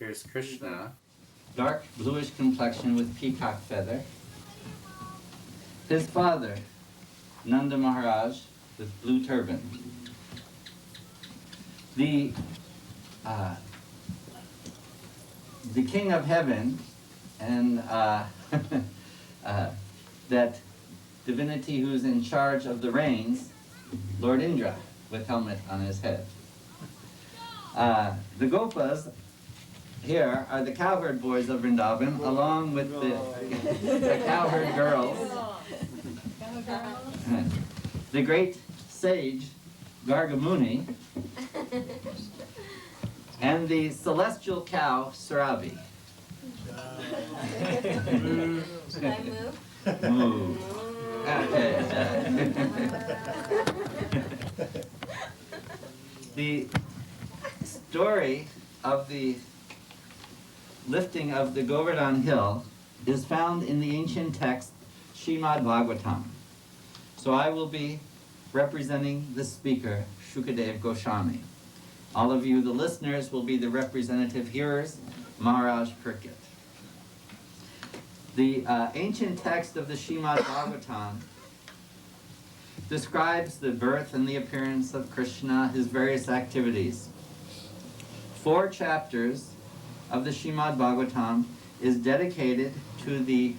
Here's Krishna. Dark bluish complexion with peacock feather. His father, Nanda Maharaj, with blue turban. The king of heaven and that divinity who's in charge of the rains, Lord Indra, with helmet on his head. The Gopas here are the cowherd boys of Vrindaban, along with the cowherd girls. The great sage, Gargamuni, and the celestial cow, Sarabi. Should I move? Move. Okay. The story of the lifting of the Govardhan Hill is found in the ancient text Srimad Bhagavatam. So I will be representing the speaker, Shukadev Goswami. All of you, the listeners, will be the representative hearers, Maharaj Pirkit. The ancient text of the Srimad Bhagavatam describes the birth and the appearance of Krishna, his various activities. 4 chapters of the Srimad Bhagavatam is dedicated to the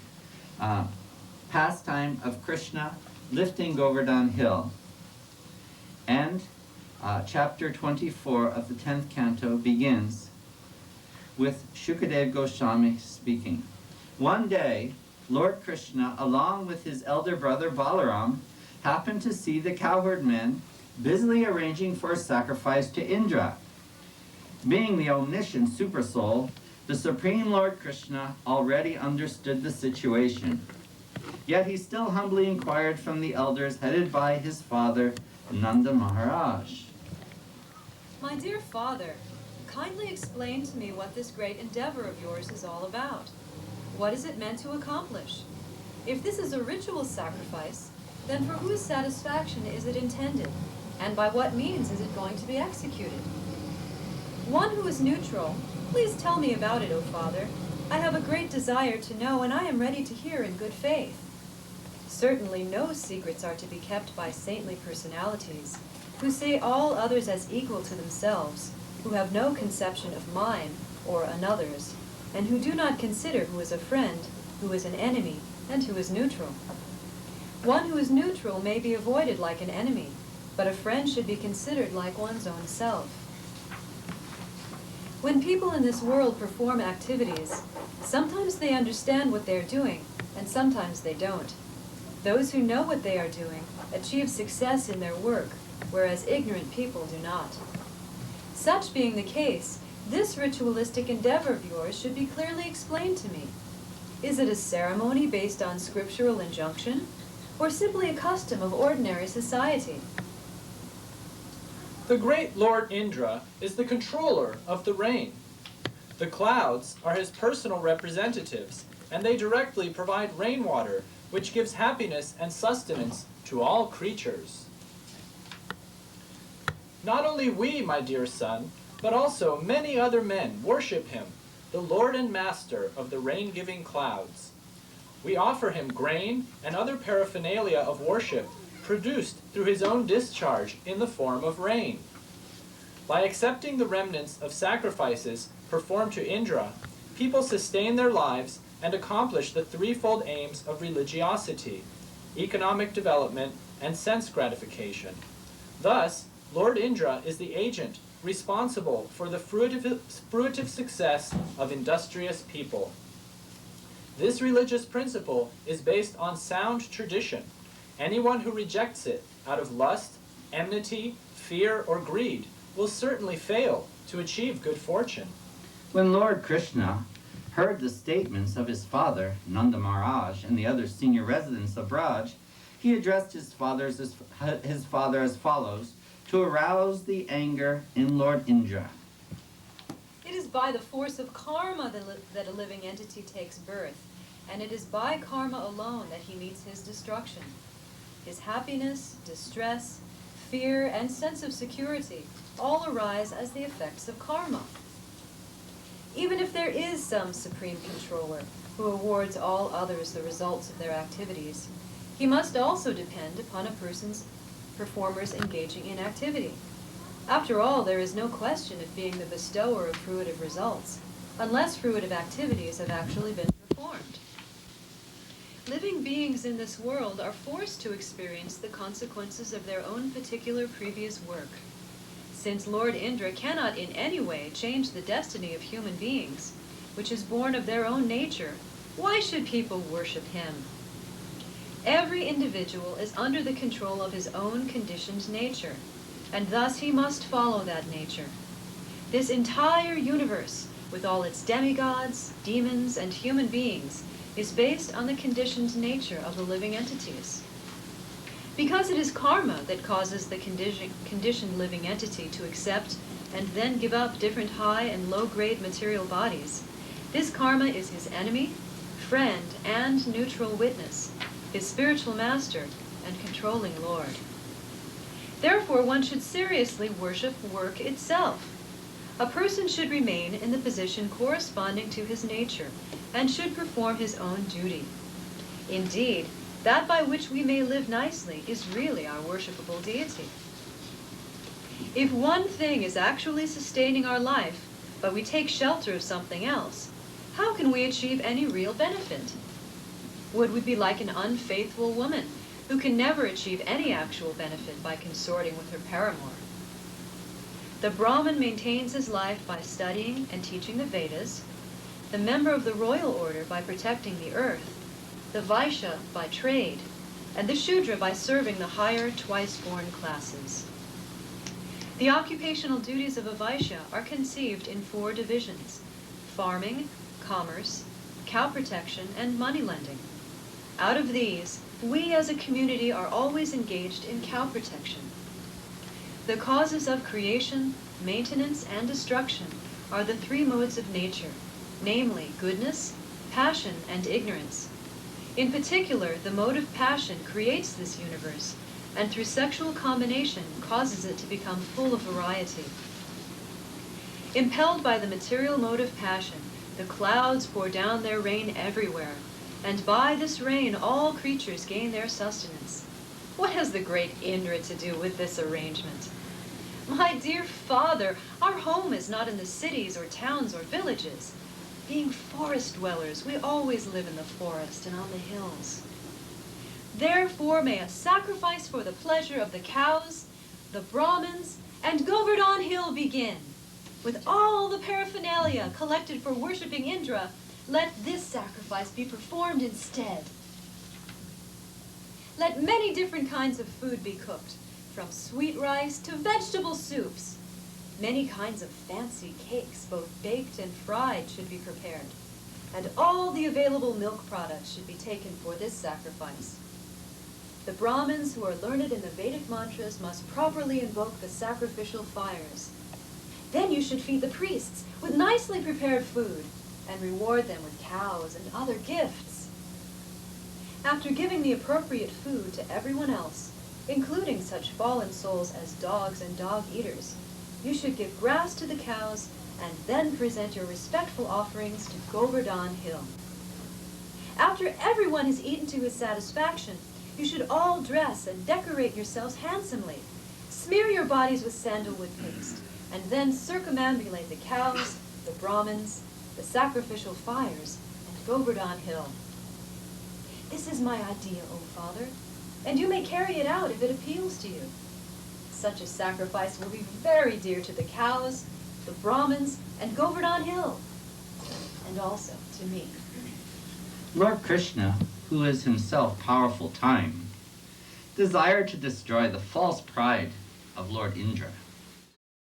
pastime of Krishna lifting Govardhan Hill. And chapter 24 of the 10th canto begins with Shukadev Goswami speaking. One day, Lord Krishna, along with his elder brother Balaram, happened to see the cowherd men busily arranging for a sacrifice to Indra. Being the omniscient supersoul, the Supreme Lord Krishna already understood the situation. Yet he still humbly inquired from the elders headed by his father, Nanda Maharaj. My dear father, kindly explain to me what this great endeavor of yours is all about. What is it meant to accomplish? If this is a ritual sacrifice, then for whose satisfaction is it intended? And by what means is it going to be executed? One who is neutral, please tell me about it, O Father. I have a great desire to know, and I am ready to hear in good faith. Certainly no secrets are to be kept by saintly personalities, who see all others as equal to themselves, who have no conception of mine or another's, and who do not consider who is a friend, who is an enemy, and who is neutral. One who is neutral may be avoided like an enemy, but a friend should be considered like one's own self. When people in this world perform activities, sometimes they understand what they are doing, and sometimes they don't. Those who know what they are doing achieve success in their work, whereas ignorant people do not. Such being the case, this ritualistic endeavor of yours should be clearly explained to me. Is it a ceremony based on scriptural injunction, or simply a custom of ordinary society? The great Lord Indra is the controller of the rain. The clouds are his personal representatives, and they directly provide rainwater, which gives happiness and sustenance to all creatures. Not only we, my dear son, but also many other men worship him, the Lord and Master of the rain-giving clouds. We offer him grain and other paraphernalia of worship produced through his own discharge in the form of rain. By accepting the remnants of sacrifices performed to Indra, people sustain their lives and accomplish the threefold aims of religiosity, economic development, and sense gratification. Thus, Lord Indra is the agent responsible for the fruitive success of industrious people. This religious principle is based on sound tradition. Anyone who rejects it out of lust, enmity, fear, or greed will certainly fail to achieve good fortune. When Lord Krishna heard the statements of his father, Nanda Maharaj, and the other senior residents of Braj, he addressed his father as follows to arouse the anger in Lord Indra. It is by the force of karma that a living entity takes birth, and it is by karma alone that he meets his destruction. His happiness, distress, fear, and sense of security all arise as the effects of karma. Even if there is some supreme controller who awards all others the results of their activities, he must also depend upon a person's performers engaging in activity. After all, there is no question of being the bestower of fruitive results, unless fruitive activities have actually been performed. Living beings in this world are forced to experience the consequences of their own particular previous work. Since Lord Indra cannot in any way change the destiny of human beings, which is born of their own nature, why should people worship him? Every individual is under the control of his own conditioned nature, and thus he must follow that nature. This entire universe, with all its demigods, demons, and human beings, is based on the conditioned nature of the living entities. Because it is karma that causes the conditioned living entity to accept and then give up different high and low-grade material bodies, this karma is his enemy, friend, and neutral witness, his spiritual master and controlling lord. Therefore, one should seriously worship work itself. A person should remain in the position corresponding to his nature and should perform his own duty. Indeed, that by which we may live nicely is really our worshipable deity. If one thing is actually sustaining our life, but we take shelter of something else, how can we achieve any real benefit? Would we be like an unfaithful woman who can never achieve any actual benefit by consorting with her paramour? The Brahmin maintains his life by studying and teaching the Vedas, the member of the royal order by protecting the earth, the Vaishya by trade, and the Shudra by serving the higher twice-born classes. The occupational duties of a Vaishya are conceived in 4 divisions: farming, commerce, cow protection, and money lending. Out of these, we as a community are always engaged in cow protection. The causes of creation, maintenance, and destruction are the 3 modes of nature, namely goodness, passion, and ignorance. In particular, the mode of passion creates this universe, and through sexual combination causes it to become full of variety. Impelled by the material mode of passion, the clouds pour down their rain everywhere, and by this rain all creatures gain their sustenance. What has the great Indra to do with this arrangement? My dear father, our home is not in the cities or towns or villages. Being forest dwellers, we always live in the forest and on the hills. Therefore may a sacrifice for the pleasure of the cows, the Brahmins, and Govardhan Hill begin. With all the paraphernalia collected for worshipping Indra, let this sacrifice be performed instead. Let many different kinds of food be cooked, from sweet rice to vegetable soups. Many kinds of fancy cakes, both baked and fried, should be prepared, and all the available milk products should be taken for this sacrifice. The Brahmins who are learned in the Vedic mantras must properly invoke the sacrificial fires. Then you should feed the priests with nicely prepared food and reward them with cows and other gifts. After giving the appropriate food to everyone else, including such fallen souls as dogs and dog-eaters, you should give grass to the cows and then present your respectful offerings to Govardhan Hill. After everyone has eaten to his satisfaction, you should all dress and decorate yourselves handsomely. Smear your bodies with sandalwood paste, and then circumambulate the cows, the Brahmins, the sacrificial fires, and Govardhan Hill. This is my idea, O Father, and you may carry it out if it appeals to you. Such a sacrifice will be very dear to the cows, the Brahmins, and Govardhan Hill, and also to me. Lord Krishna, who is himself powerful time, desired to destroy the false pride of Lord Indra.